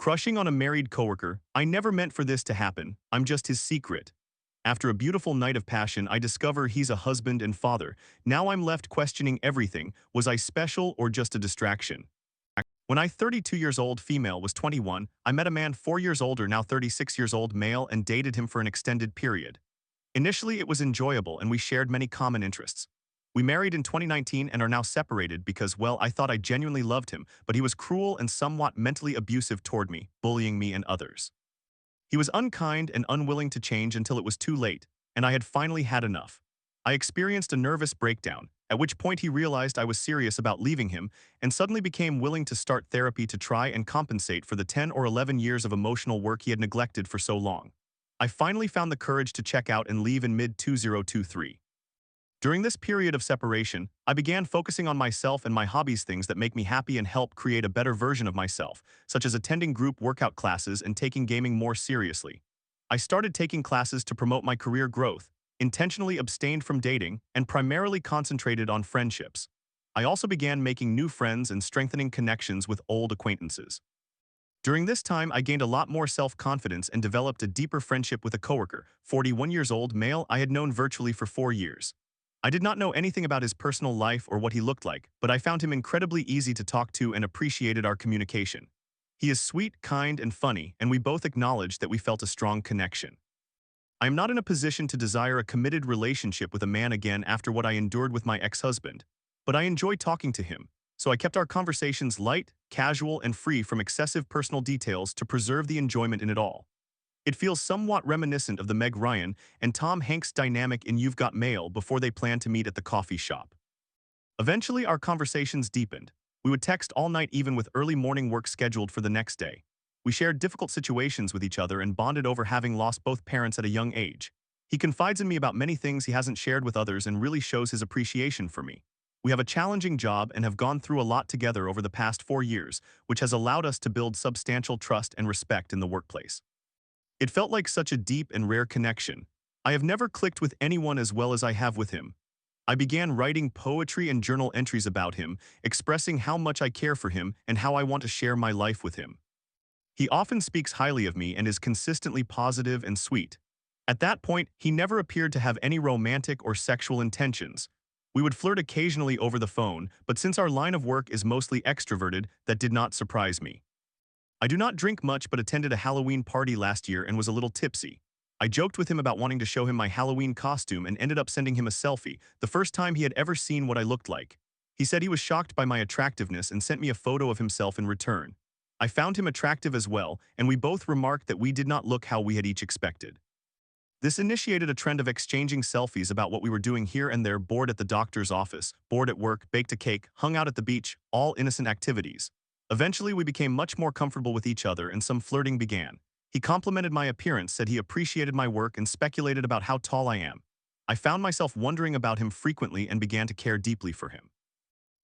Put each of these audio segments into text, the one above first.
Crushing on a married coworker, I never meant for this to happen, I'm just his secret. After a beautiful night of passion, I discover he's a husband and father. Now I'm left questioning everything. Was I special or just a distraction? When I 32 years old female was 21, I met a man 4 years older, now 36 years old male, and dated him for an extended period. Initially it was enjoyable and we shared many common interests. We married in 2019 and are now separated because, well, I thought I genuinely loved him, but he was cruel and somewhat mentally abusive toward me, bullying me and others. He was unkind and unwilling to change until it was too late, and I had finally had enough. I experienced a nervous breakdown, at which point he realized I was serious about leaving him and suddenly became willing to start therapy to try and compensate for the 10 or 11 years of emotional work he had neglected for so long. I finally found the courage to check out and leave in mid-2023. During this period of separation, I began focusing on myself and my hobbies, things that make me happy and help create a better version of myself, such as attending group workout classes and taking gaming more seriously. I started taking classes to promote my career growth, intentionally abstained from dating, and primarily concentrated on friendships. I also began making new friends and strengthening connections with old acquaintances. During this time, I gained a lot more self-confidence and developed a deeper friendship with a coworker, 41 years old male I had known virtually for 4 years. I did not know anything about his personal life or what he looked like, but I found him incredibly easy to talk to and appreciated our communication. He is sweet, kind, and funny, and we both acknowledged that we felt a strong connection. I am not in a position to desire a committed relationship with a man again after what I endured with my ex-husband, but I enjoy talking to him, so I kept our conversations light, casual, and free from excessive personal details to preserve the enjoyment in it all. It feels somewhat reminiscent of the Meg Ryan and Tom Hanks dynamic in You've Got Mail before they planned to meet at the coffee shop. Eventually, our conversations deepened. We would text all night even with early morning work scheduled for the next day. We shared difficult situations with each other and bonded over having lost both parents at a young age. He confides in me about many things he hasn't shared with others and really shows his appreciation for me. We have a challenging job and have gone through a lot together over the past 4 years, which has allowed us to build substantial trust and respect in the workplace. It felt like such a deep and rare connection. I have never clicked with anyone as well as I have with him. I began writing poetry and journal entries about him, expressing how much I care for him and how I want to share my life with him. He often speaks highly of me and is consistently positive and sweet. At that point, he never appeared to have any romantic or sexual intentions. We would flirt occasionally over the phone, but since our line of work is mostly extroverted, that did not surprise me. I do not drink much but attended a Halloween party last year and was a little tipsy. I joked with him about wanting to show him my Halloween costume and ended up sending him a selfie, the first time he had ever seen what I looked like. He said he was shocked by my attractiveness and sent me a photo of himself in return. I found him attractive as well, and we both remarked that we did not look how we had each expected. This initiated a trend of exchanging selfies about what we were doing here and there, bored at the doctor's office, bored at work, baked a cake, hung out at the beach, all innocent activities. Eventually, we became much more comfortable with each other and some flirting began. He complimented my appearance, said he appreciated my work, and speculated about how tall I am. I found myself wondering about him frequently and began to care deeply for him.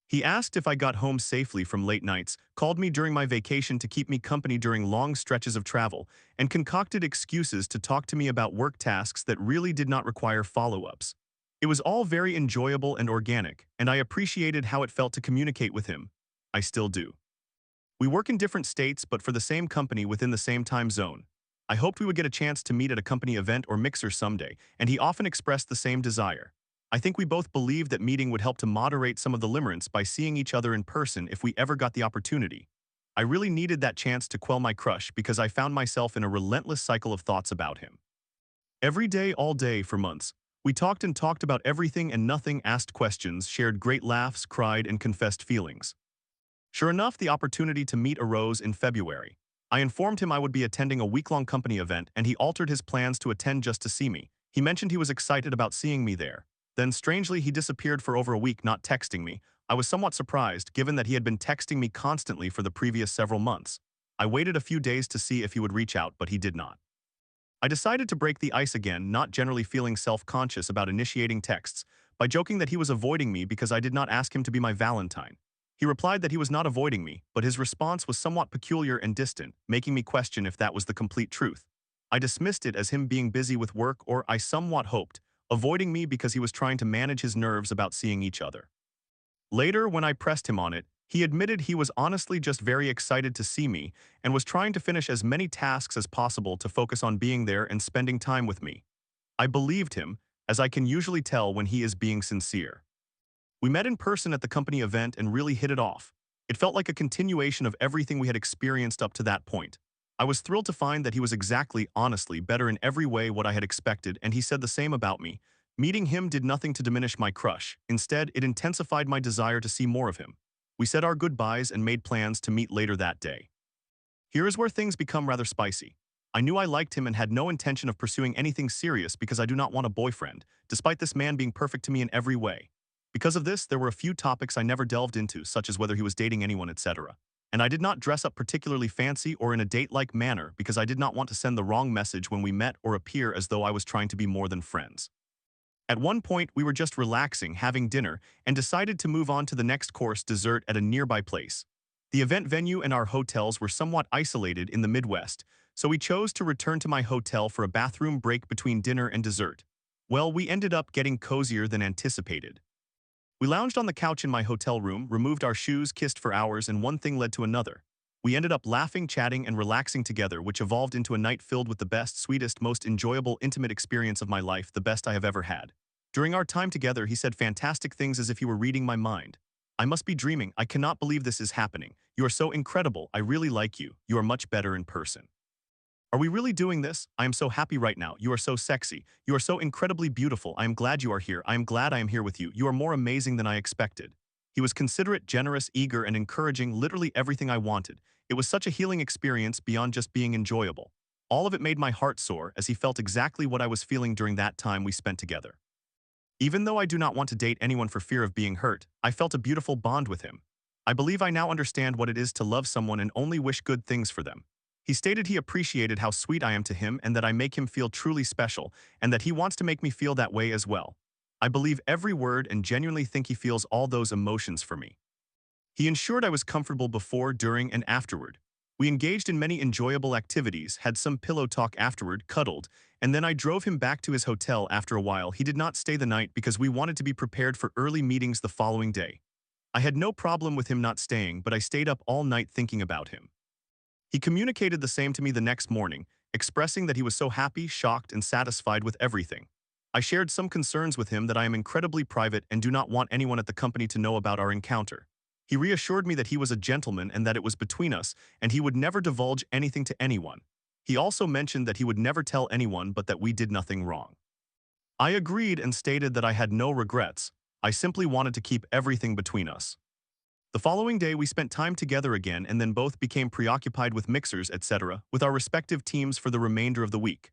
He asked if I got home safely from late nights, called me during my vacation to keep me company during long stretches of travel, and concocted excuses to talk to me about work tasks that really did not require follow-ups. It was all very enjoyable and organic, and I appreciated how it felt to communicate with him. I still do. We work in different states but for the same company within the same time zone. I hoped we would get a chance to meet at a company event or mixer someday, and he often expressed the same desire. I think we both believed that meeting would help to moderate some of the limerence by seeing each other in person if we ever got the opportunity. I really needed that chance to quell my crush because I found myself in a relentless cycle of thoughts about him. Every day, all day, for months, we talked and talked about everything and nothing, asked questions, shared great laughs, cried, and confessed feelings. Sure enough, the opportunity to meet arose in February. I informed him I would be attending a week-long company event, and he altered his plans to attend just to see me. He mentioned he was excited about seeing me there. Then, strangely, he disappeared for over a week, not texting me. I was somewhat surprised, given that he had been texting me constantly for the previous several months. I waited a few days to see if he would reach out, but he did not. I decided to break the ice again, not generally feeling self-conscious about initiating texts, by joking that he was avoiding me because I did not ask him to be my Valentine. He replied that he was not avoiding me, but his response was somewhat peculiar and distant, making me question if that was the complete truth. I dismissed it as him being busy with work, or I somewhat hoped, avoiding me because he was trying to manage his nerves about seeing each other. Later, when I pressed him on it, He admitted he was honestly just very excited to see me and was trying to finish as many tasks as possible to focus on being there and spending time with me. I believed him, as I can usually tell when he is being sincere. We met in person at the company event and really hit it off. It felt like a continuation of everything we had experienced up to that point. I was thrilled to find that he was exactly, honestly, better in every way what I had expected, and he said the same about me. Meeting him did nothing to diminish my crush. Instead, it intensified my desire to see more of him. We said our goodbyes and made plans to meet later that day. Here is where things become rather spicy. I knew I liked him and had no intention of pursuing anything serious because I do not want a boyfriend, despite this man being perfect to me in every way. Because of this, there were a few topics I never delved into, such as whether he was dating anyone, etc. And I did not dress up particularly fancy or in a date-like manner because I did not want to send the wrong message when we met or appear as though I was trying to be more than friends. At one point, we were just relaxing, having dinner, and decided to move on to the next course dessert at a nearby place. The event venue and our hotels were somewhat isolated in the Midwest, so we chose to return to my hotel for a bathroom break between dinner and dessert. Well, we ended up getting cozier than anticipated. We lounged on the couch in my hotel room, removed our shoes, kissed for hours, and one thing led to another. We ended up laughing, chatting, and relaxing together, which evolved into a night filled with the best, sweetest, most enjoyable, intimate experience of my life, the best I have ever had. During our time together, he said fantastic things as if he were reading my mind. I must be dreaming. I cannot believe this is happening. You are so incredible. I really like you. You are much better in person. Are we really doing this? I am so happy right now. You are so sexy. You are so incredibly beautiful. I am glad you are here. I am glad I am here with you. You are more amazing than I expected. He was considerate, generous, eager, and encouraging, literally everything I wanted. It was such a healing experience beyond just being enjoyable. All of it made my heart soar as he felt exactly what I was feeling during that time we spent together. Even though I do not want to date anyone for fear of being hurt, I felt a beautiful bond with him. I believe I now understand what it is to love someone and only wish good things for them. He stated he appreciated how sweet I am to him and that I make him feel truly special, and that he wants to make me feel that way as well. I believe every word and genuinely think he feels all those emotions for me. He ensured I was comfortable before, during, and afterward. We engaged in many enjoyable activities, had some pillow talk afterward, cuddled, and then I drove him back to his hotel after a while. He did not stay the night because we wanted to be prepared for early meetings the following day. I had no problem with him not staying, but I stayed up all night thinking about him. He communicated the same to me the next morning, expressing that he was so happy, shocked, and satisfied with everything. I shared some concerns with him that I am incredibly private and do not want anyone at the company to know about our encounter. He reassured me that he was a gentleman and that it was between us, and he would never divulge anything to anyone. He also mentioned that he would never tell anyone but that we did nothing wrong. I agreed and stated that I had no regrets. I simply wanted to keep everything between us. The following day, we spent time together again and then both became preoccupied with mixers, etc., with our respective teams for the remainder of the week.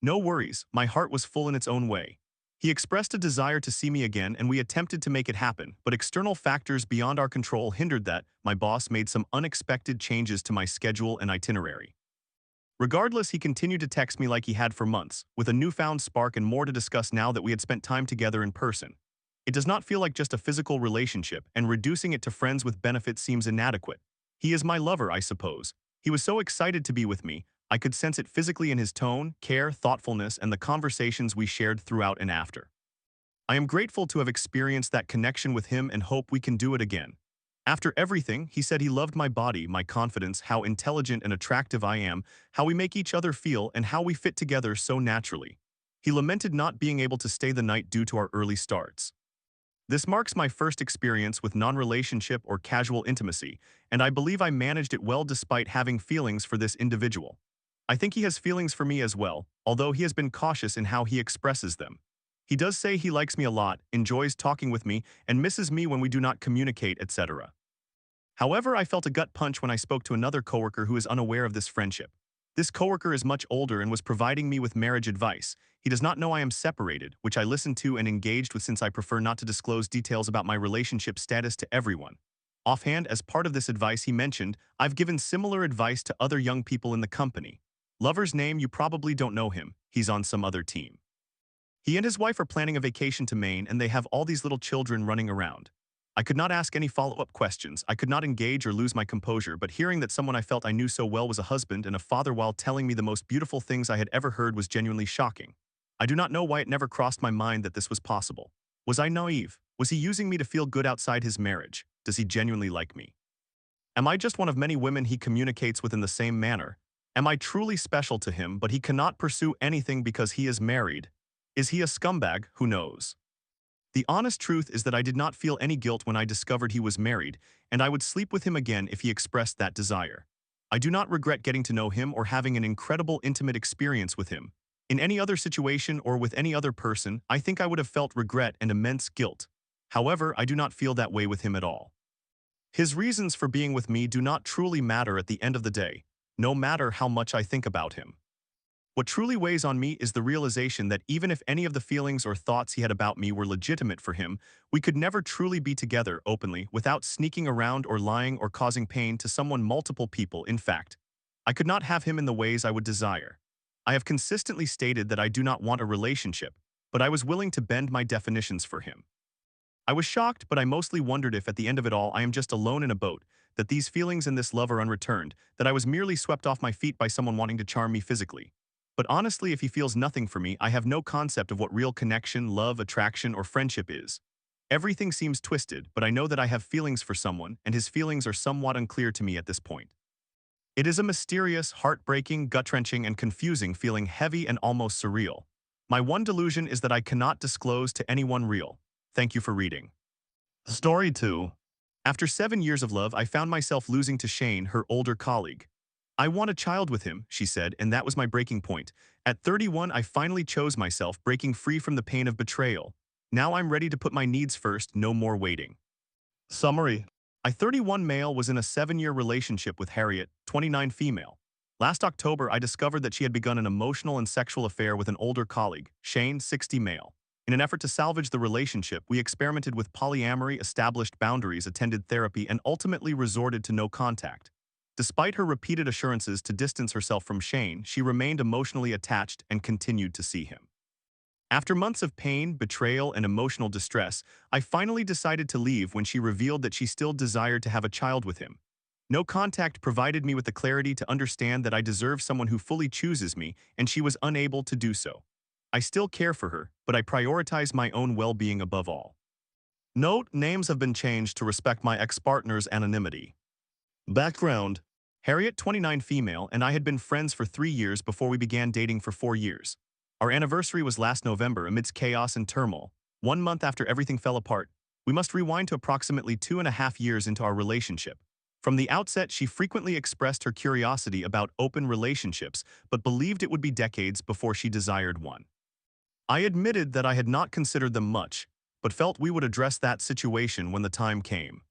No worries, my heart was full in its own way. He expressed a desire to see me again and we attempted to make it happen, but external factors beyond our control hindered that. My boss made some unexpected changes to my schedule and itinerary. Regardless, he continued to text me like he had for months, with a newfound spark and more to discuss now that we had spent time together in person. It does not feel like just a physical relationship, and reducing it to friends with benefits seems inadequate. He is my lover, I suppose. He was so excited to be with me. I could sense it physically in his tone, care, thoughtfulness, and the conversations we shared throughout and after. I am grateful to have experienced that connection with him and hope we can do it again. After everything, he said he loved my body, my confidence, how intelligent and attractive I am, how we make each other feel, and how we fit together so naturally. He lamented not being able to stay the night due to our early starts. This marks my first experience with non-relationship or casual intimacy, and I believe I managed it well despite having feelings for this individual. I think he has feelings for me as well, although he has been cautious in how he expresses them. He does say he likes me a lot, enjoys talking with me, and misses me when we do not communicate, etc. However, I felt a gut punch when I spoke to another coworker who is unaware of this friendship. This coworker is much older and was providing me with marriage advice. He does not know I am separated, which I listened to and engaged with since I prefer not to disclose details about my relationship status to everyone. Offhand, as part of this advice he mentioned, I've given similar advice to other young people in the company. Lover's name, you probably don't know him. He's on some other team. He and his wife are planning a vacation to Maine and they have all these little children running around. I could not ask any follow-up questions. I could not engage or lose my composure, but hearing that someone I felt I knew so well was a husband and a father while telling me the most beautiful things I had ever heard was genuinely shocking. I do not know why it never crossed my mind that this was possible. Was I naive? Was he using me to feel good outside his marriage? Does he genuinely like me? Am I just one of many women he communicates with in the same manner? Am I truly special to him, but he cannot pursue anything because he is married? Is he a scumbag? Who knows? The honest truth is that I did not feel any guilt when I discovered he was married, and I would sleep with him again if he expressed that desire. I do not regret getting to know him or having an incredible intimate experience with him. In any other situation or with any other person, I think I would have felt regret and immense guilt. However, I do not feel that way with him at all. His reasons for being with me do not truly matter at the end of the day, no matter how much I think about him. What truly weighs on me is the realization that even if any of the feelings or thoughts he had about me were legitimate for him, we could never truly be together openly without sneaking around or lying or causing pain to someone multiple people. In fact, I could not have him in the ways I would desire. I have consistently stated that I do not want a relationship, but I was willing to bend my definitions for him. I was shocked, but I mostly wondered if at the end of it all I am just alone in a boat, that these feelings and this love are unreturned, that I was merely swept off my feet by someone wanting to charm me physically. But honestly, if he feels nothing for me, I have no concept of what real connection, love, attraction, or friendship is. Everything seems twisted, but I know that I have feelings for someone, and his feelings are somewhat unclear to me at this point. It is a mysterious, heartbreaking, gut-wrenching, and confusing feeling, heavy and almost surreal. My one delusion is that I cannot disclose to anyone real. Thank you for reading. Story 2. After 7 years of love, I found myself losing to Shane, her older colleague. I want a child with him, she said, and that was my breaking point. At 31, I finally chose myself, breaking free from the pain of betrayal. Now I'm ready to put my needs first, no more waiting. Summary. I 31 male was in a 7-year relationship with Harriet, 29 female. Last October, I discovered that she had begun an emotional and sexual affair with an older colleague, Shane, 60 male. In an effort to salvage the relationship, we experimented with polyamory, established boundaries, attended therapy, and ultimately resorted to no contact. Despite her repeated assurances to distance herself from Shane, she remained emotionally attached and continued to see him. After months of pain, betrayal, and emotional distress, I finally decided to leave when she revealed that she still desired to have a child with him. No contact provided me with the clarity to understand that I deserve someone who fully chooses me, and she was unable to do so. I still care for her, but I prioritize my own well-being above all. Note: names have been changed to respect my ex-partner's anonymity. Background: Harriet, 29 female, and I had been friends for 3 years before we began dating for 4 years. Our anniversary was last November amidst chaos and turmoil. 1 month after everything fell apart, we must rewind to approximately 2.5 years into our relationship. From the outset, she frequently expressed her curiosity about open relationships, but believed it would be decades before she desired one. I admitted that I had not considered them much, but felt we would address that situation when the time came.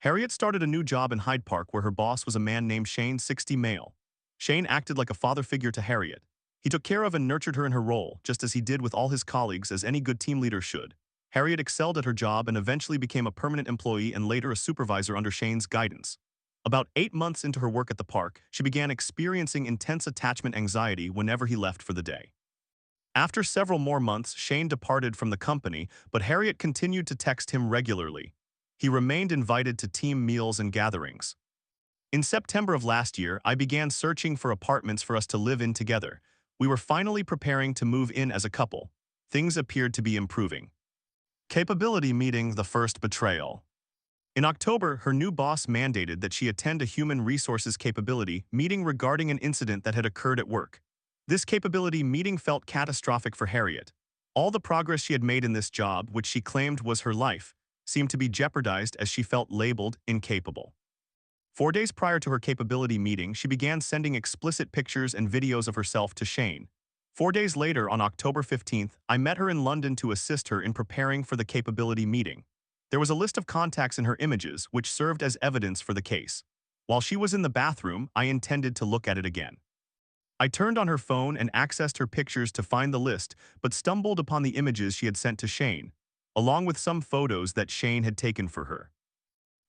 Harriet started a new job in Hyde Park where her boss was a man named Shane, 60 male. Shane acted like a father figure to Harriet. He took care of and nurtured her in her role, just as he did with all his colleagues, as any good team leader should. Harriet excelled at her job and eventually became a permanent employee and later a supervisor under Shane's guidance. About 8 months into her work at the park, she began experiencing intense attachment anxiety whenever he left for the day. After several more months, Shane departed from the company, but Harriet continued to text him regularly. He remained invited to team meals and gatherings. In September of last year, I began searching for apartments for us to live in together. We were finally preparing to move in as a couple. Things appeared to be improving. Capability meeting: the first betrayal. In October, her new boss mandated that she attend a human resources capability meeting regarding an incident that had occurred at work. This capability meeting felt catastrophic for Harriet. All the progress she had made in this job, which she claimed was her life, seemed to be jeopardized as she felt labeled incapable. 4 days prior to her capability meeting, she began sending explicit pictures and videos of herself to Shane. 4 days later, on October 15th, I met her in London to assist her in preparing for the capability meeting. There was a list of contacts in her images, which served as evidence for the case. While she was in the bathroom, I intended to look at it again. I turned on her phone and accessed her pictures to find the list, but stumbled upon the images she had sent to Shane, along with some photos that Shane had taken for her.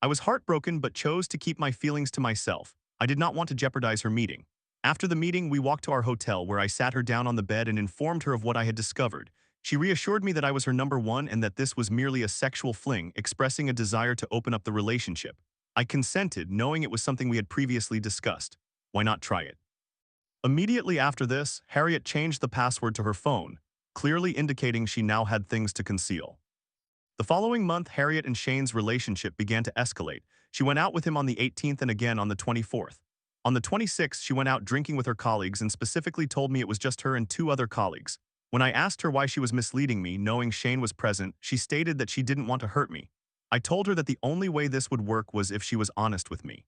I was heartbroken but chose to keep my feelings to myself. I did not want to jeopardize her meeting. After the meeting, we walked to our hotel where I sat her down on the bed and informed her of what I had discovered. She reassured me that I was her number one and that this was merely a sexual fling, expressing a desire to open up the relationship. I consented, knowing it was something we had previously discussed. Why not try it? Immediately after this, Harriet changed the password to her phone, clearly indicating she now had things to conceal. The following month, Harriet and Shane's relationship began to escalate. She went out with him on the 18th and again on the 24th. On the 26th, she went out drinking with her colleagues and specifically told me it was just her and two other colleagues. When I asked her why she was misleading me, knowing Shane was present, she stated that she didn't want to hurt me. I told her that the only way this would work was if she was honest with me.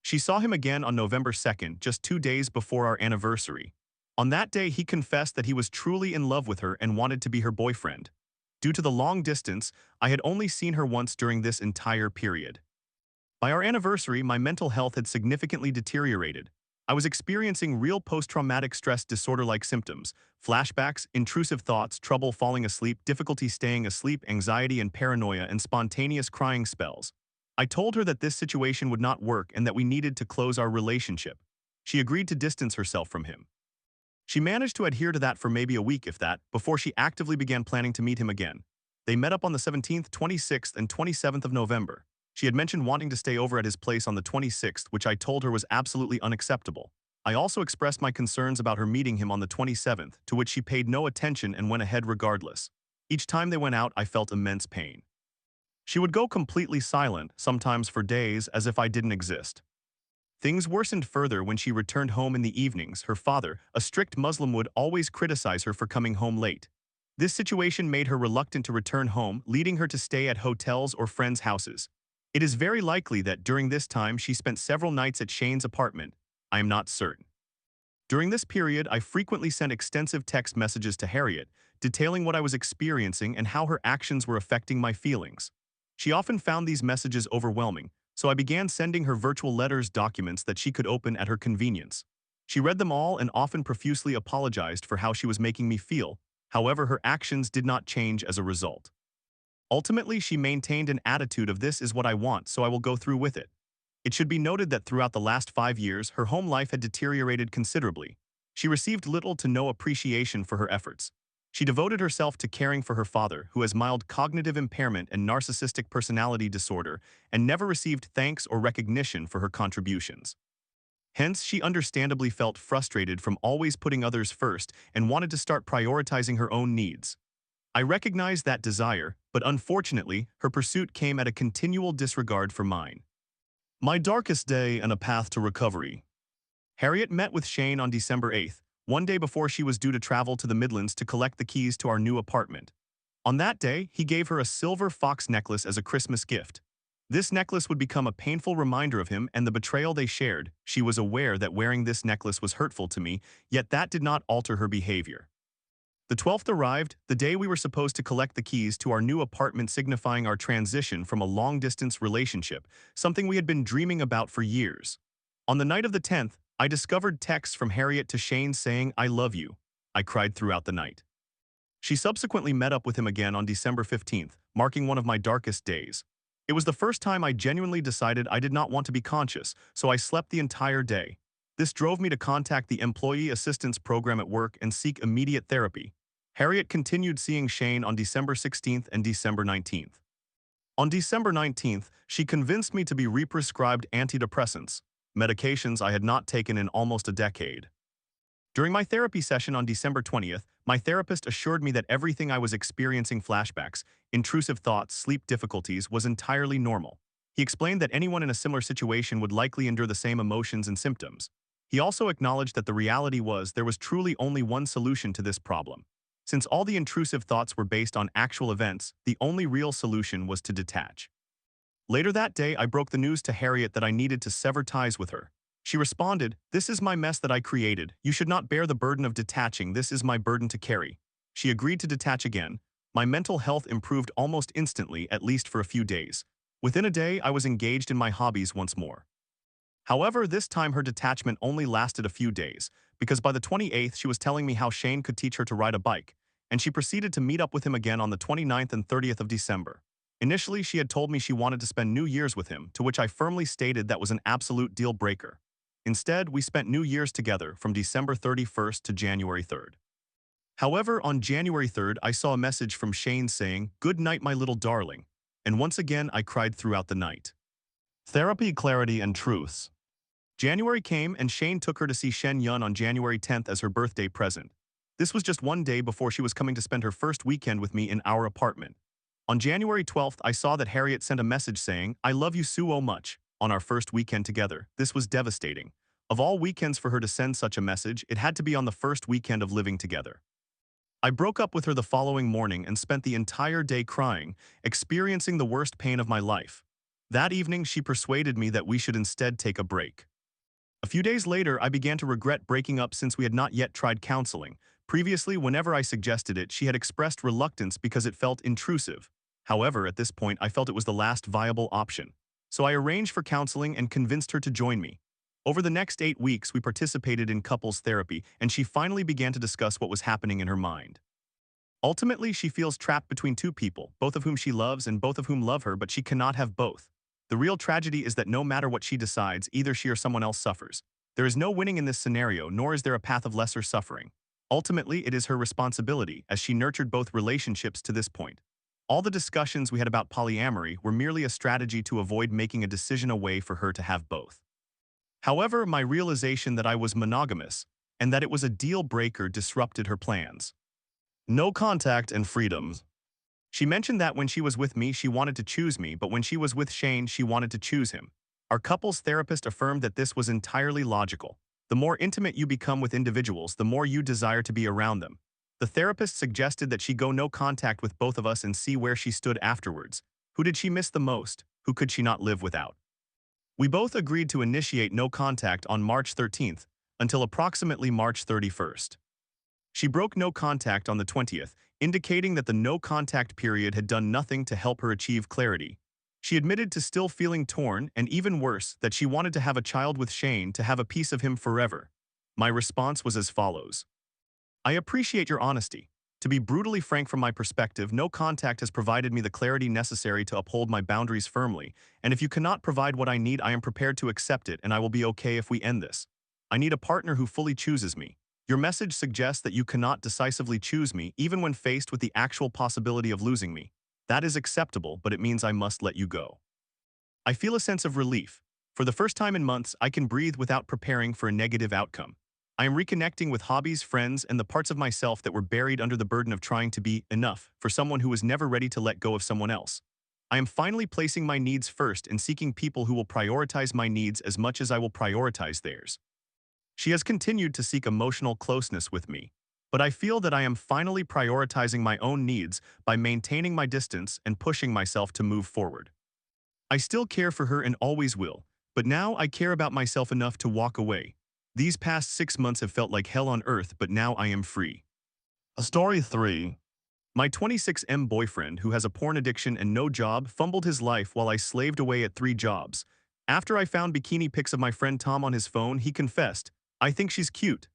She saw him again on November 2nd, just 2 days before our anniversary. On that day, he confessed that he was truly in love with her and wanted to be her boyfriend. Due to the long distance, I had only seen her once during this entire period. By our anniversary, my mental health had significantly deteriorated. I was experiencing real post-traumatic stress disorder-like symptoms, flashbacks, intrusive thoughts, trouble falling asleep, difficulty staying asleep, anxiety and paranoia, and spontaneous crying spells. I told her that this situation would not work and that we needed to close our relationship. She agreed to distance herself from him. She managed to adhere to that for maybe a week, if that, before she actively began planning to meet him again. They met up on the 17th, 26th, and 27th of November. She had mentioned wanting to stay over at his place on the 26th, which I told her was absolutely unacceptable. I also expressed my concerns about her meeting him on the 27th, to which she paid no attention and went ahead regardless. Each time they went out, I felt immense pain. She would go completely silent, sometimes for days, as if I didn't exist. Things worsened further when she returned home in the evenings. Her father, a strict Muslim, would always criticize her for coming home late. This situation made her reluctant to return home, leading her to stay at hotels or friends' houses. It is very likely that during this time she spent several nights at Shane's apartment. I am not certain. During this period, I frequently sent extensive text messages to Harriet, detailing what I was experiencing and how her actions were affecting my feelings. She often found these messages overwhelming, so I began sending her virtual letters, documents that she could open at her convenience. She read them all and often profusely apologized for how she was making me feel. However, her actions did not change as a result. Ultimately, she maintained an attitude of "this is what I want, so I will go through with it." It should be noted that throughout the last 5 years, her home life had deteriorated considerably. She received little to no appreciation for her efforts. She devoted herself to caring for her father, who has mild cognitive impairment and narcissistic personality disorder, and never received thanks or recognition for her contributions. Hence, she understandably felt frustrated from always putting others first and wanted to start prioritizing her own needs. I recognized that desire, but unfortunately, her pursuit came at a continual disregard for mine. My darkest day and a path to recovery. Harriet met with Shane on December 8th, one day before she was due to travel to the Midlands to collect the keys to our new apartment. On that day, he gave her a silver fox necklace as a Christmas gift. This necklace would become a painful reminder of him and the betrayal they shared. She was aware that wearing this necklace was hurtful to me, yet that did not alter her behavior. The 12th arrived, the day we were supposed to collect the keys to our new apartment, signifying our transition from a long-distance relationship, something we had been dreaming about for years. On the night of the 10th, I discovered texts from Harriet to Shane saying, "I love you." I cried throughout the night. She subsequently met up with him again on December 15th, marking one of my darkest days. It was the first time I genuinely decided I did not want to be conscious, so I slept the entire day. This drove me to contact the Employee Assistance Program at work and seek immediate therapy. Harriet continued seeing Shane on December 16th and December 19th. On December 19th, she convinced me to be re-prescribed antidepressants, medications I had not taken in almost a decade. During my therapy session on December 20th, my therapist assured me that everything I was experiencing, flashbacks, intrusive thoughts, sleep difficulties, was entirely normal. He explained that anyone in a similar situation would likely endure the same emotions and symptoms. He also acknowledged that the reality was there was truly only one solution to this problem. Since all the intrusive thoughts were based on actual events, the only real solution was to detach. Later that day, I broke the news to Harriet that I needed to sever ties with her. She responded, "This is my mess that I created. You should not bear the burden of detaching. This is my burden to carry." She agreed to detach again. My mental health improved almost instantly, at least for a few days. Within a day, I was engaged in my hobbies once more. However, this time her detachment only lasted a few days, because by the 28th she was telling me how Shane could teach her to ride a bike, and she proceeded to meet up with him again on the 29th and 30th of December. Initially, she had told me she wanted to spend New Year's with him, to which I firmly stated that was an absolute deal breaker. Instead, we spent New Year's together from December 31st to January 3rd. However, on January 3rd, I saw a message from Shane saying, "Good night, my little darling," and once again I cried throughout the night. Therapy, clarity, and truths. January came and Shane took her to see Shen Yun on January 10th as her birthday present. This was just one day before she was coming to spend her first weekend with me in our apartment. On January 12th, I saw that Harriet sent a message saying, "I love you so much," on our first weekend together. This was devastating. Of all weekends for her to send such a message, it had to be on the first weekend of living together. I broke up with her the following morning and spent the entire day crying, experiencing the worst pain of my life. That evening, she persuaded me that we should instead take a break. A few days later, I began to regret breaking up since we had not yet tried counseling. Previously, whenever I suggested it, she had expressed reluctance because it felt intrusive. However, at this point, I felt it was the last viable option. So I arranged for counseling and convinced her to join me. Over the next 8 weeks, we participated in couples therapy, and she finally began to discuss what was happening in her mind. Ultimately, she feels trapped between two people, both of whom she loves and both of whom love her, but she cannot have both. The real tragedy is that no matter what she decides, either she or someone else suffers. There is no winning in this scenario, nor is there a path of lesser suffering. Ultimately, it is her responsibility, as she nurtured both relationships to this point. All the discussions we had about polyamory were merely a strategy to avoid making a decision away for her to have both. However, my realization that I was monogamous, and that it was a deal breaker, disrupted her plans. No contact and freedoms. She mentioned that when she was with me, she wanted to choose me, but when she was with Shane, she wanted to choose him. Our couples therapist affirmed that this was entirely logical. The more intimate you become with individuals, the more you desire to be around them. The therapist suggested that she go no contact with both of us and see where she stood afterwards. Who did she miss the most? Who could she not live without? We both agreed to initiate no contact on March 13th until approximately March 31st. She broke no contact on the 20th, indicating that the no contact period had done nothing to help her achieve clarity. She admitted to still feeling torn, and even worse, that she wanted to have a child with Shane, to have a piece of him forever. My response was as follows. I appreciate your honesty. To be brutally frank, from my perspective, no contact has provided me the clarity necessary to uphold my boundaries firmly, and if you cannot provide what I need, I am prepared to accept it, and I will be okay if we end this. I need a partner who fully chooses me. Your message suggests that you cannot decisively choose me, even when faced with the actual possibility of losing me. That is acceptable, but it means I must let you go. I feel a sense of relief. For the first time in months, I can breathe without preparing for a negative outcome. I am reconnecting with hobbies, friends, and the parts of myself that were buried under the burden of trying to be enough for someone who was never ready to let go of someone else. I am finally placing my needs first and seeking people who will prioritize my needs as much as I will prioritize theirs. She has continued to seek emotional closeness with me, but I feel that I am finally prioritizing my own needs by maintaining my distance and pushing myself to move forward. I still care for her and always will, but now I care about myself enough to walk away. These past 6 months have felt like hell on earth, but now I am free. Story 3. My 26M boyfriend, who has a porn addiction and no job, fumbled his life while I slaved away at 3 jobs. After I found bikini pics of my friend Tom on his phone, he confessed, "I think she's cute."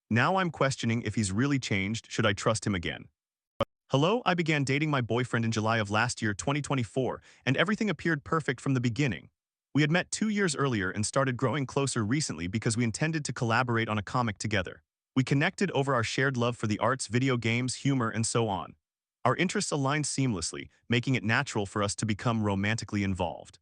Now I'm questioning if he's really changed. Should I trust him again? Hello, I began dating my boyfriend in July of last year, 2024, and everything appeared perfect from the beginning. We had met 2 years earlier and started growing closer recently because we intended to collaborate on a comic together. We connected over our shared love for the arts, video games, humor, and so on. Our interests aligned seamlessly, making it natural for us to become romantically involved.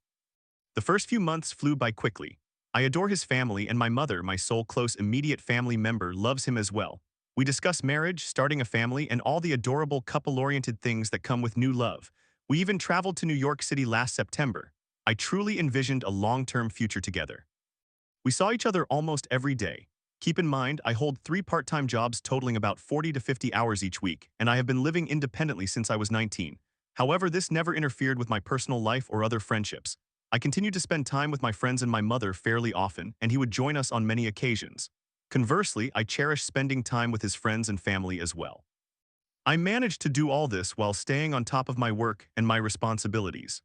The first few months flew by quickly. I adore his family, and my mother, my sole close immediate family member, loves him as well. We discuss marriage, starting a family, and all the adorable couple-oriented things that come with new love. We even traveled to New York City last September. I truly envisioned a long-term future together. We saw each other almost every day. Keep in mind, I hold 3 part-time jobs totaling about 40 to 50 hours each week, and I have been living independently since I was 19. However, this never interfered with my personal life or other friendships. I continued to spend time with my friends and my mother fairly often, and he would join us on many occasions. Conversely, I cherish spending time with his friends and family as well. I managed to do all this while staying on top of my work and my responsibilities.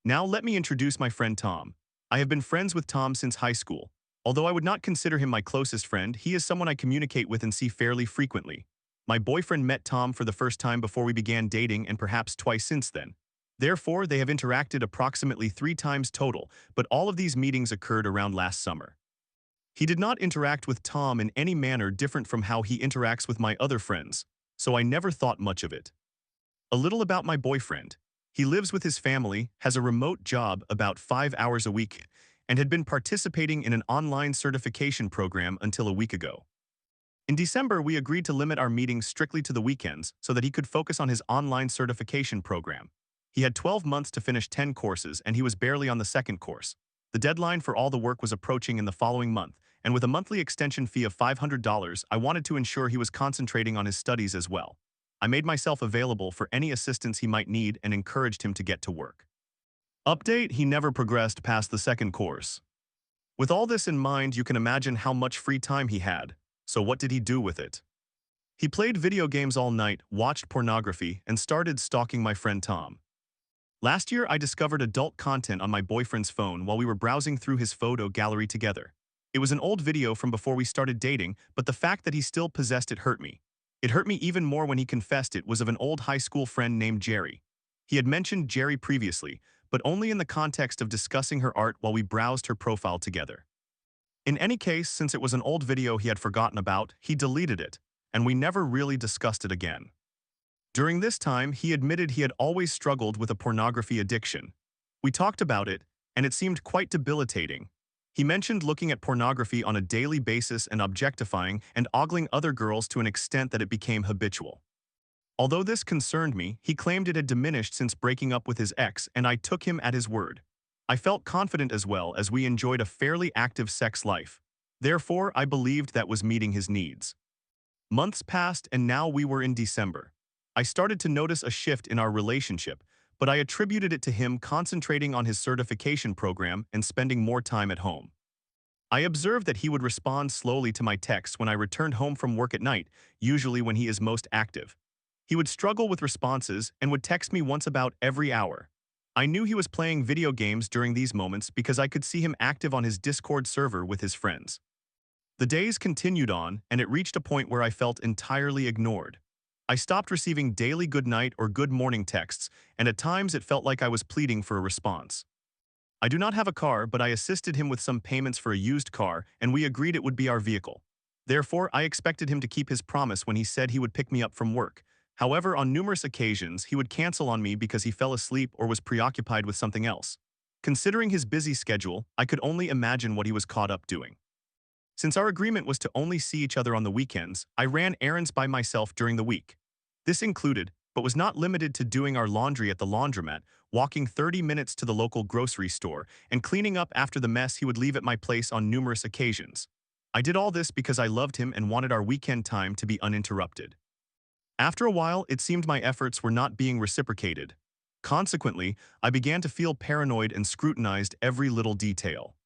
Now let me introduce my friend Tom. I have been friends with Tom since high school. Although I would not consider him my closest friend, he is someone I communicate with and see fairly frequently. My boyfriend met Tom for the first time before we began dating, and perhaps twice since then. Therefore, they have interacted approximately 3 times total, but all of these meetings occurred around last summer. He did not interact with Tom in any manner different from how he interacts with my other friends, so I never thought much of it. A little about my boyfriend. He lives with his family, has a remote job about 5 hours a week, and had been participating in an online certification program until a week ago. In December, we agreed to limit our meetings strictly to the weekends so that he could focus on his online certification program. He had 12 months to finish 10 courses, and he was barely on the second course. The deadline for all the work was approaching in the following month, and with a monthly extension fee of $500, I wanted to ensure he was concentrating on his studies as well. I made myself available for any assistance he might need and encouraged him to get to work. Update: he never progressed past the second course. With all this in mind, you can imagine how much free time he had. So what did he do with it? He played video games all night, watched pornography, and started stalking my friend Tom. Last year, I discovered adult content on my boyfriend's phone while we were browsing through his photo gallery together. It was an old video from before we started dating, but the fact that he still possessed it hurt me. It hurt me even more when he confessed it was of an old high school friend named Jerry. He had mentioned Jerry previously, but only in the context of discussing her art while we browsed her profile together. In any case, since it was an old video he had forgotten about, he deleted it, and we never really discussed it again. During this time, he admitted he had always struggled with a pornography addiction. We talked about it, and it seemed quite debilitating. He mentioned looking at pornography on a daily basis and objectifying and ogling other girls to an extent that it became habitual. Although this concerned me, he claimed it had diminished since breaking up with his ex, and I took him at his word. I felt confident as well, as we enjoyed a fairly active sex life. Therefore, I believed that was meeting his needs. Months passed, and now we were in December. I started to notice a shift in our relationship, but I attributed it to him concentrating on his certification program and spending more time at home. I observed that he would respond slowly to my texts when I returned home from work at night, usually when he is most active. He would struggle with responses and would text me once about every hour. I knew he was playing video games during these moments because I could see him active on his Discord server with his friends. The days continued on, and it reached a point where I felt entirely ignored. I stopped receiving daily good night or good morning texts, and at times it felt like I was pleading for a response. I do not have a car, but I assisted him with some payments for a used car, and we agreed it would be our vehicle. Therefore, I expected him to keep his promise when he said he would pick me up from work. However, on numerous occasions, he would cancel on me because he fell asleep or was preoccupied with something else. Considering his busy schedule, I could only imagine what he was caught up doing. Since our agreement was to only see each other on the weekends, I ran errands by myself during the week. This included, but was not limited to, doing our laundry at the laundromat, walking 30 minutes to the local grocery store, and cleaning up after the mess he would leave at my place on numerous occasions. I did all this because I loved him and wanted our weekend time to be uninterrupted. After a while, it seemed my efforts were not being reciprocated. Consequently, I began to feel paranoid and scrutinized every little detail.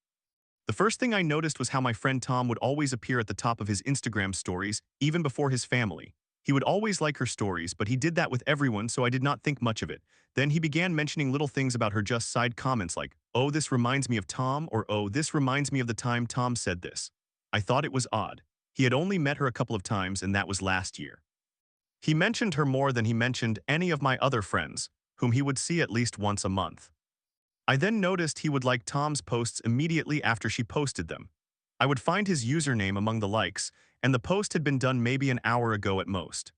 The first thing I noticed was how my friend Tom would always appear at the top of his Instagram stories, even before his family. He would always like her stories, but he did that with everyone, so I did not think much of it. Then he began mentioning little things about her, just side comments like, "Oh, this reminds me of Tom," or "Oh, this reminds me of the time Tom said this." I thought it was odd. He had only met her a couple of times, and that was last year. He mentioned her more than he mentioned any of my other friends, whom he would see at least once a month. I then noticed he would like Tom's posts immediately after she posted them. I would find his username among the likes, and the post had been done maybe an hour ago at most.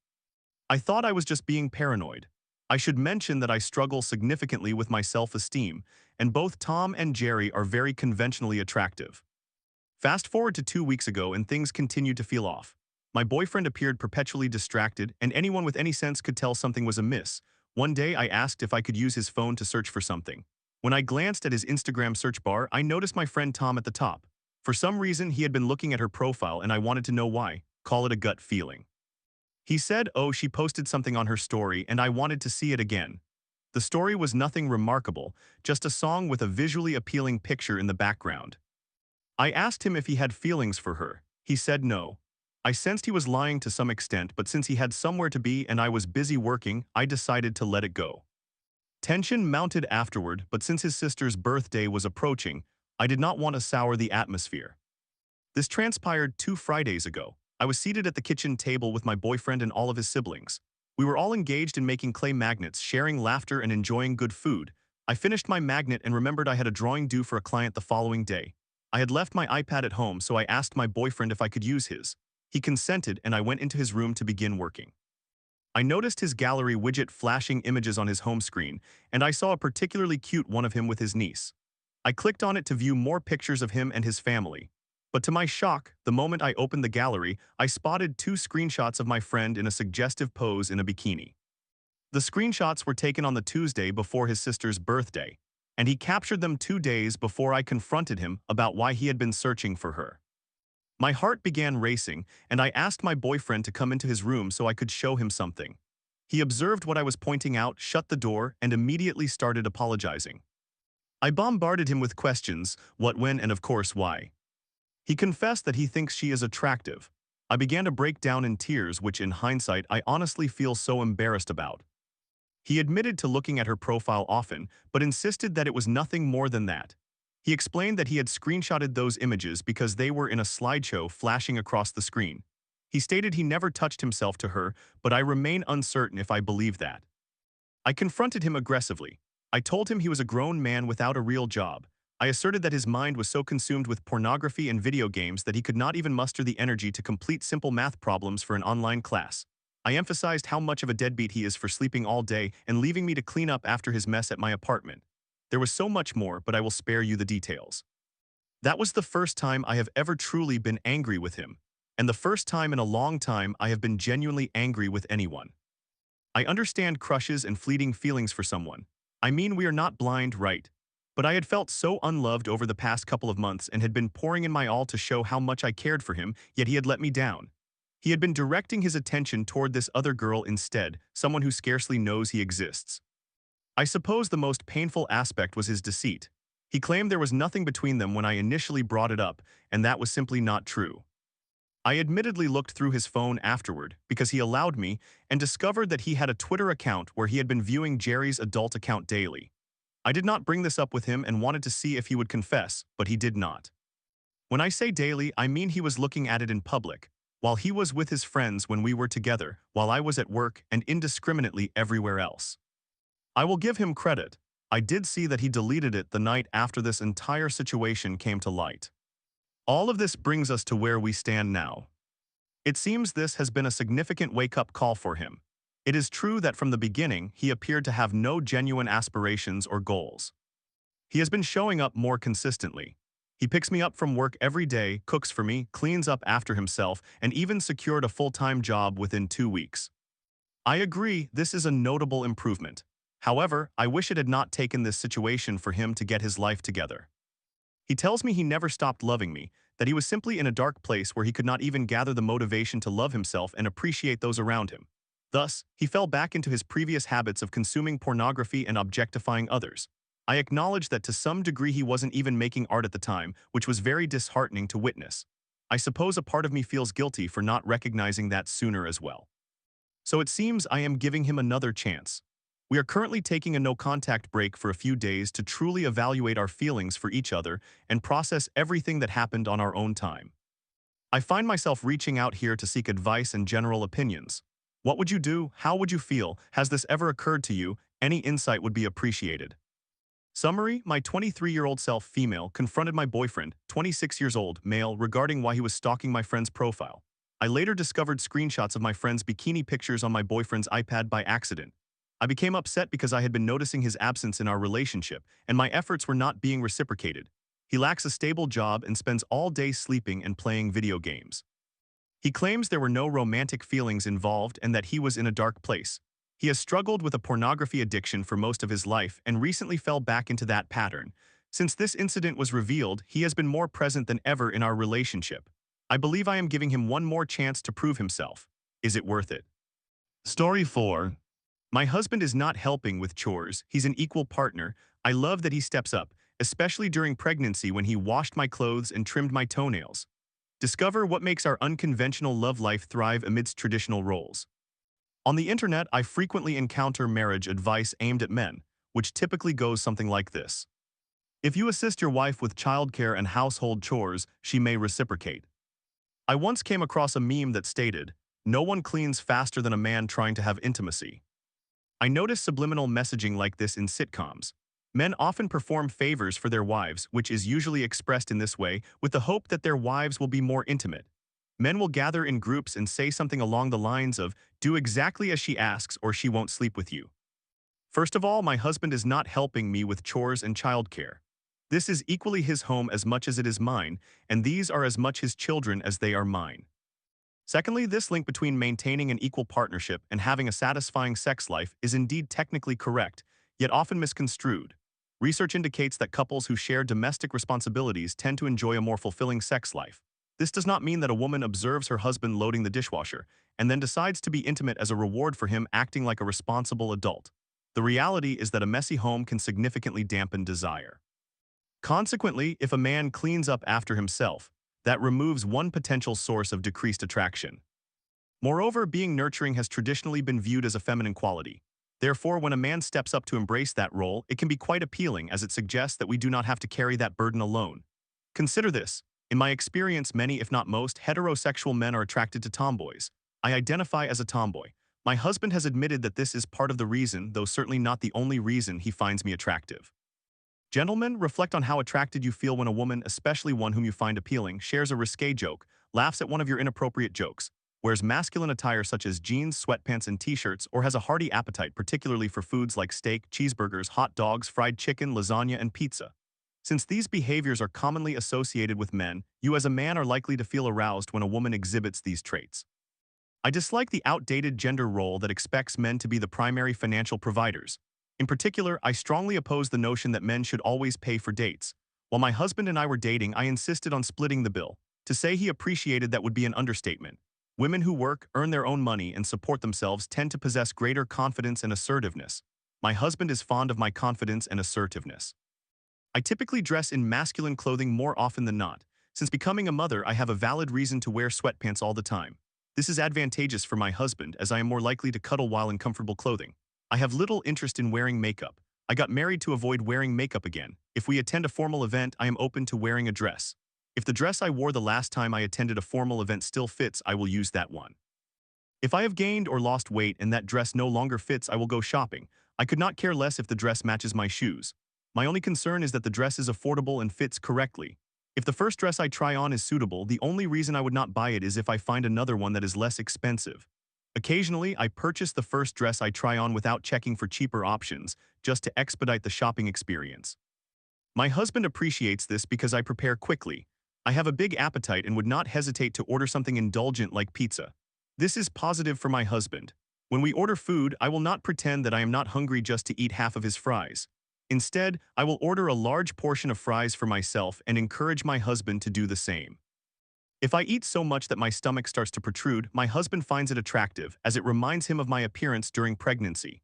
I thought I was just being paranoid. I should mention that I struggle significantly with my self-esteem, and both Tom and Jerry are very conventionally attractive. Fast forward to 2 weeks ago, and things continued to feel off. My boyfriend appeared perpetually distracted, and anyone with any sense could tell something was amiss. One day I asked if I could use his phone to search for something. When I glanced at his Instagram search bar, I noticed my friend Tom at the top. For some reason, he had been looking at her profile, and I wanted to know why. Call it a gut feeling. He said, "Oh, she posted something on her story, and I wanted to see it again." The story was nothing remarkable, just a song with a visually appealing picture in the background. I asked him if he had feelings for her. He said no. I sensed he was lying to some extent, but since he had somewhere to be and I was busy working, I decided to let it go. Tension mounted afterward, but since his sister's birthday was approaching, I did not want to sour the atmosphere. This transpired 2 Fridays ago. I was seated at the kitchen table with my boyfriend and all of his siblings. We were all engaged in making clay magnets, sharing laughter and enjoying good food. I finished my magnet and remembered I had a drawing due for a client the following day. I had left my iPad at home, so I asked my boyfriend if I could use his. He consented, and I went into his room to begin working. I noticed his gallery widget flashing images on his home screen, and I saw a particularly cute one of him with his niece. I clicked on it to view more pictures of him and his family. But to my shock, the moment I opened the gallery, I spotted 2 screenshots of my friend in a suggestive pose in a bikini. The screenshots were taken on the Tuesday before his sister's birthday, and he captured them 2 days before I confronted him about why he had been searching for her. My heart began racing, and I asked my boyfriend to come into his room so I could show him something. He observed what I was pointing out, shut the door, and immediately started apologizing. I bombarded him with questions, what, when, and of course why. He confessed that he thinks she is attractive. I began to break down in tears, which in hindsight I honestly feel so embarrassed about. He admitted to looking at her profile often, but insisted that it was nothing more than that. He explained that he had screenshotted those images because they were in a slideshow flashing across the screen. He stated he never touched himself to her, but I remain uncertain if I believe that. I confronted him aggressively. I told him he was a grown man without a real job. I asserted that his mind was so consumed with pornography and video games that he could not even muster the energy to complete simple math problems for an online class. I emphasized how much of a deadbeat he is for sleeping all day and leaving me to clean up after his mess at my apartment. There was so much more, but I will spare you the details. That was the first time I have ever truly been angry with him, and the first time in a long time I have been genuinely angry with anyone. I understand crushes and fleeting feelings for someone. I mean, we are not blind, right? But I had felt so unloved over the past couple of months and had been pouring in my all to show how much I cared for him, yet he had let me down. He had been directing his attention toward this other girl instead, someone who scarcely knows he exists. I suppose the most painful aspect was his deceit. He claimed there was nothing between them when I initially brought it up, and that was simply not true. I admittedly looked through his phone afterward because he allowed me and discovered that he had a Twitter account where he had been viewing Jerry's adult account daily. I did not bring this up with him and wanted to see if he would confess, but he did not. When I say daily, I mean he was looking at it in public, while he was with his friends when we were together, while I was at work, and indiscriminately everywhere else. I will give him credit. I did see that he deleted it the night after this entire situation came to light. All of this brings us to where we stand now. It seems this has been a significant wake-up call for him. It is true that from the beginning, he appeared to have no genuine aspirations or goals. He has been showing up more consistently. He picks me up from work every day, cooks for me, cleans up after himself, and even secured a full-time job within 2 weeks. I agree, this is a notable improvement. However, I wish it had not taken this situation for him to get his life together. He tells me he never stopped loving me, that he was simply in a dark place where he could not even gather the motivation to love himself and appreciate those around him. Thus, he fell back into his previous habits of consuming pornography and objectifying others. I acknowledge that to some degree he wasn't even making art at the time, which was very disheartening to witness. I suppose a part of me feels guilty for not recognizing that sooner as well. So it seems I am giving him another chance. We are currently taking a no-contact break for a few days to truly evaluate our feelings for each other and process everything that happened on our own time. I find myself reaching out here to seek advice and general opinions. What would you do? How would you feel? Has this ever occurred to you? Any insight would be appreciated. Summary: my 23-year-old self, female, confronted my boyfriend, 26 years old, male, regarding why he was stalking my friend's profile. I later discovered screenshots of my friend's bikini pictures on my boyfriend's iPad by accident. I became upset because I had been noticing his absence in our relationship, and my efforts were not being reciprocated. He lacks a stable job and spends all day sleeping and playing video games. He claims there were no romantic feelings involved and that he was in a dark place. He has struggled with a pornography addiction for most of his life and recently fell back into that pattern. Since this incident was revealed, he has been more present than ever in our relationship. I believe I am giving him one more chance to prove himself. Is it worth it? Story 4. My husband is not helping with chores. He's an equal partner. I love that he steps up, especially during pregnancy when he washed my clothes and trimmed my toenails. Discover what makes our unconventional love life thrive amidst traditional roles. On the internet, I frequently encounter marriage advice aimed at men, which typically goes something like this. If you assist your wife with childcare and household chores, she may reciprocate. I once came across a meme that stated, "No one cleans faster than a man trying to have intimacy." I notice subliminal messaging like this in sitcoms. Men often perform favors for their wives, which is usually expressed in this way, with the hope that their wives will be more intimate. Men will gather in groups and say something along the lines of, "Do exactly as she asks or she won't sleep with you." First of all, my husband is not helping me with chores and childcare. This is equally his home as much as it is mine, and these are as much his children as they are mine. Secondly, this link between maintaining an equal partnership and having a satisfying sex life is indeed technically correct, yet often misconstrued. Research indicates that couples who share domestic responsibilities tend to enjoy a more fulfilling sex life. This does not mean that a woman observes her husband loading the dishwasher and then decides to be intimate as a reward for him acting like a responsible adult. The reality is that a messy home can significantly dampen desire. Consequently, if a man cleans up after himself, that removes one potential source of decreased attraction. Moreover, being nurturing has traditionally been viewed as a feminine quality. Therefore, when a man steps up to embrace that role, it can be quite appealing as it suggests that we do not have to carry that burden alone. Consider this. In my experience, many, if not most, heterosexual men are attracted to tomboys. I identify as a tomboy. My husband has admitted that this is part of the reason, though certainly not the only reason, he finds me attractive. Gentlemen, reflect on how attracted you feel when a woman, especially one whom you find appealing, shares a risque joke, laughs at one of your inappropriate jokes, wears masculine attire such as jeans, sweatpants, and t-shirts, or has a hearty appetite particularly for foods like steak, cheeseburgers, hot dogs, fried chicken, lasagna, and pizza. Since these behaviors are commonly associated with men, you as a man are likely to feel aroused when a woman exhibits these traits. I dislike the outdated gender role that expects men to be the primary financial providers. In particular, I strongly oppose the notion that men should always pay for dates. While my husband and I were dating, I insisted on splitting the bill. To say he appreciated that would be an understatement. Women who work, earn their own money, and support themselves tend to possess greater confidence and assertiveness. My husband is fond of my confidence and assertiveness. I typically dress in masculine clothing more often than not. Since becoming a mother, I have a valid reason to wear sweatpants all the time. This is advantageous for my husband as I am more likely to cuddle while in comfortable clothing. I have little interest in wearing makeup. I got married to avoid wearing makeup again. If we attend a formal event, I am open to wearing a dress. If the dress I wore the last time I attended a formal event still fits, I will use that one. If I have gained or lost weight and that dress no longer fits, I will go shopping. I could not care less if the dress matches my shoes. My only concern is that the dress is affordable and fits correctly. If the first dress I try on is suitable, the only reason I would not buy it is if I find another one that is less expensive. Occasionally, I purchase the first dress I try on without checking for cheaper options, just to expedite the shopping experience. My husband appreciates this because I prepare quickly. I have a big appetite and would not hesitate to order something indulgent like pizza. This is positive for my husband. When we order food, I will not pretend that I am not hungry just to eat half of his fries. Instead, I will order a large portion of fries for myself and encourage my husband to do the same. If I eat so much that my stomach starts to protrude, my husband finds it attractive, as it reminds him of my appearance during pregnancy.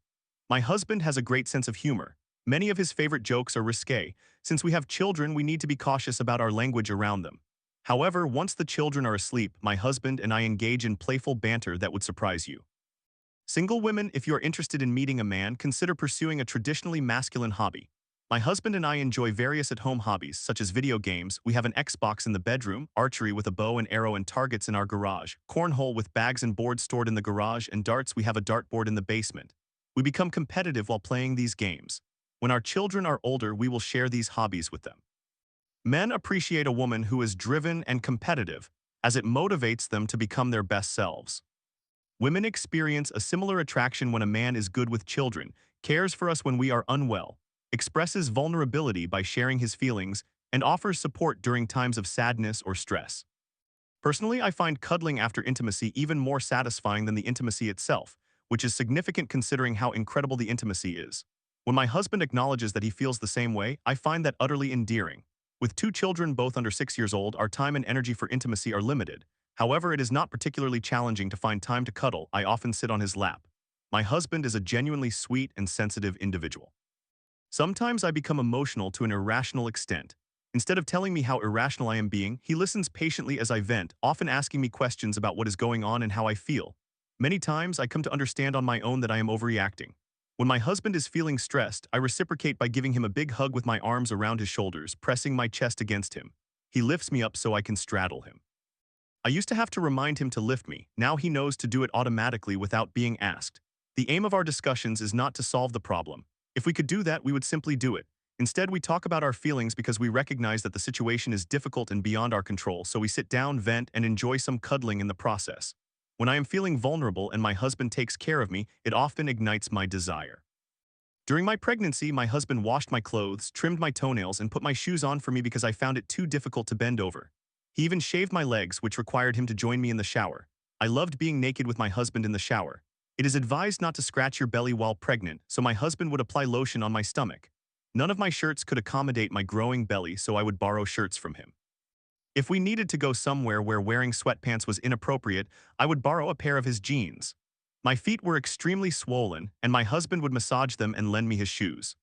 My husband has a great sense of humor. Many of his favorite jokes are risque. Since we have children, we need to be cautious about our language around them. However, once the children are asleep, my husband and I engage in playful banter that would surprise you. Single women, if you are interested in meeting a man, consider pursuing a traditionally masculine hobby. My husband and I enjoy various at-home hobbies, such as video games. We have an Xbox in the bedroom, archery with a bow and arrow and targets in our garage, cornhole with bags and boards stored in the garage, and darts. We have a dartboard in the basement. We become competitive while playing these games. When our children are older, we will share these hobbies with them. Men appreciate a woman who is driven and competitive, as it motivates them to become their best selves. Women experience a similar attraction when a man is good with children, cares for us when we are unwell, expresses vulnerability by sharing his feelings, and offers support during times of sadness or stress. Personally, I find cuddling after intimacy even more satisfying than the intimacy itself, which is significant considering how incredible the intimacy is. When my husband acknowledges that he feels the same way, I find that utterly endearing. With 2 children both under 6 years old, our time and energy for intimacy are limited. However, it is not particularly challenging to find time to cuddle. I often sit on his lap. My husband is a genuinely sweet and sensitive individual. Sometimes I become emotional to an irrational extent. Instead of telling me how irrational I am being, he listens patiently as I vent, often asking me questions about what is going on and how I feel. Many times, I come to understand on my own that I am overreacting. When my husband is feeling stressed, I reciprocate by giving him a big hug with my arms around his shoulders, pressing my chest against him. He lifts me up so I can straddle him. I used to have to remind him to lift me. Now he knows to do it automatically without being asked. The aim of our discussions is not to solve the problem. If we could do that, we would simply do it. Instead, we talk about our feelings because we recognize that the situation is difficult and beyond our control, so we sit down, vent, and enjoy some cuddling in the process. When I am feeling vulnerable and my husband takes care of me, it often ignites my desire. During my pregnancy, my husband washed my clothes, trimmed my toenails, and put my shoes on for me because I found it too difficult to bend over. He even shaved my legs, which required him to join me in the shower. I loved being naked with my husband in the shower. It is advised not to scratch your belly while pregnant, so my husband would apply lotion on my stomach. None of my shirts could accommodate my growing belly, so I would borrow shirts from him. If we needed to go somewhere where wearing sweatpants was inappropriate, I would borrow a pair of his jeans. My feet were extremely swollen, and my husband would massage them and lend me his shoes.